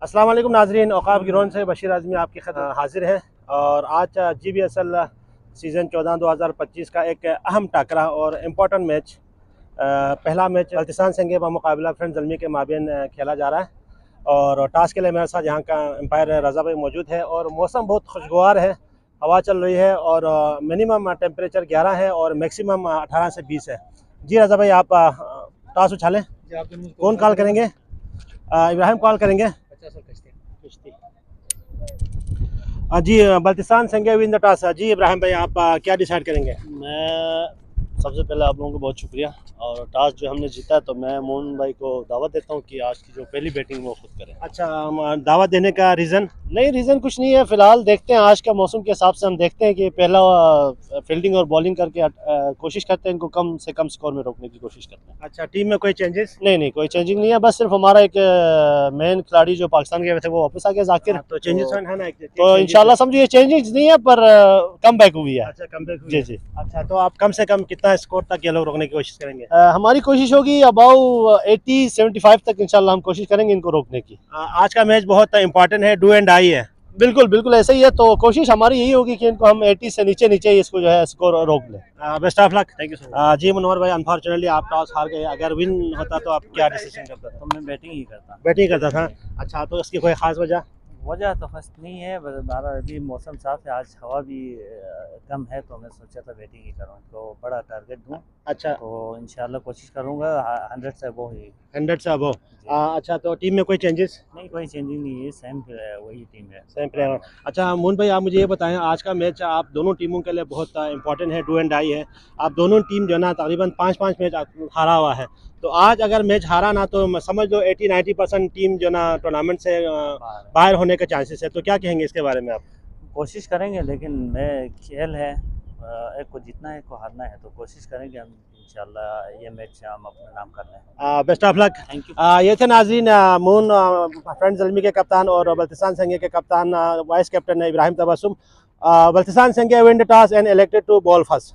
अस्सलाम वालेकुम नाजरीन, औकाफ ग्राउंड से बशीर आज़मी आपकी खिदमत हाजिर है। और आज GBSL सीज़न 14-2025 का एक अहम टाकरा और इम्पोर्टेंट मैच, पहला मैच बल्तिस्तान संगे मुकाबला फ्रेंड ज़ल्मी के माबेन खेला जा रहा है। और टॉस के लिए मेरे साथ यहाँ का एम्पायर रज़ा भाई मौजूद है। और मौसम बहुत खुशगवार है, हवा चल रही है और मिनिमम टेम्परेचर 11 है और मैक्सिमम 18 से 20 है। जी रज़ा भाई, आप टॉस उछालें। कौन कॉल करेंगे? इब्राहिम कॉल करेंगे। जी, बल्तिस्तान संगे विन द टॉस। जी इब्राहिम भाई, आप क्या डिसाइड करेंगे? मैं सबसे पहले आप लोगों को बहुत शुक्रिया। और टॉस जो हमने जीता तो मैं मोहन भाई को दावत देता हूँ कि आज की जो पहली बैटिंग वो खुद करें। अच्छा, दावत देने का रीज़न? नहीं, रीज़न कुछ नहीं है, फिलहाल देखते हैं आज का मौसम के हिसाब से हम देखते हैं कि पहला फील्डिंग और बॉलिंग करके कोशिश करते हैं इनको कम से कम स्कोर में रोकने की कोशिश करते हैं। अच्छा, टीम में कोई चेंजेस? नहीं, कोई चेंजिंग नहीं है, बस सिर्फ हमारा एक मेन खिलाड़ी जो पाकिस्तान गए थे वो वापस आ गया, जाकिर। तो चेंजेस है ना? तो इंशाल्लाह समझिए चेंजेस नहीं है, पर कम बैक हुई है। अच्छा, कम बैक जी। अच्छा, तो आप कम से कम कितना स्कोर तक ये लोग रोकने की कोशिश करेंगे? हमारी कोशिश होगी अबाउट 80-75 तक इंशाल्लाह हम कोशिश करेंगे इनको रोकने की। आज का मैच बहुत इंपॉर्टेंट है, डू एंड डाई है। बिल्कुल ऐसा ही है, तो कोशिश हमारी यही होगी कि इनको हम 80 से नीचे ही इसको जो है स्कोर रोक लें। Best of luck. Thank you so much. Ji Manohar भाई, अनफॉर्चुनेटली आप टॉस हार गए। अगर विन होता तो आप क्या डिसीजन करते? तो मैं बैटिंग ही करता। बैटिंग करता था। अच्छा, तो इसकी कोई खास वजह? वजह तो खास नहीं है, बस हमारा अभी मौसम साफ है, आज हवा भी कम है, तो मैं सोचा था बैटिंग ही करूँ, तो बड़ा टारगेट दूँ। अच्छा, तो इंशाल्लाह कोशिश करूँगा 100 से अबव ही। 100 से अबव। अच्छा, तो टीम में कोई चेंजेस? नहीं, कोई चेंजिंग नहीं है, सेम वही टीम है। Same player. अच्छा मोहन भाई, आप मुझे ये बताएं, आज का मैच आप दोनों टीमों के लिए बहुत इंपॉर्टेंट है, डू एंड डाई है। आप दोनों टीम जो है ना तकरीबन 5-5 मैच हारा हुआ है। तो आज अगर मैच हारा ना तो समझ लो 80-90% टीम जो ना टूर्नामेंट से बाहर होने के चांसेस है। तो क्या कहेंगे इसके बारे में आप? कोशिश करेंगे, लेकिन मैं खेल है, एक को जीतना है, एक को हारना है, तो कोशिश करेंगे हम इंशाल्लाह ये मैच हम अपने नाम कर लें। Best of luck. Thank you. ये थे नाजरीन, मून फ्रेंड ज़ल्मी के कप्तान और बल्तिस्तान संगे के कप्तान वाइस कैप्टन इब्राहिम तबस्सुम। बल्तिस्तान संगे win the toss and elected to bowl first.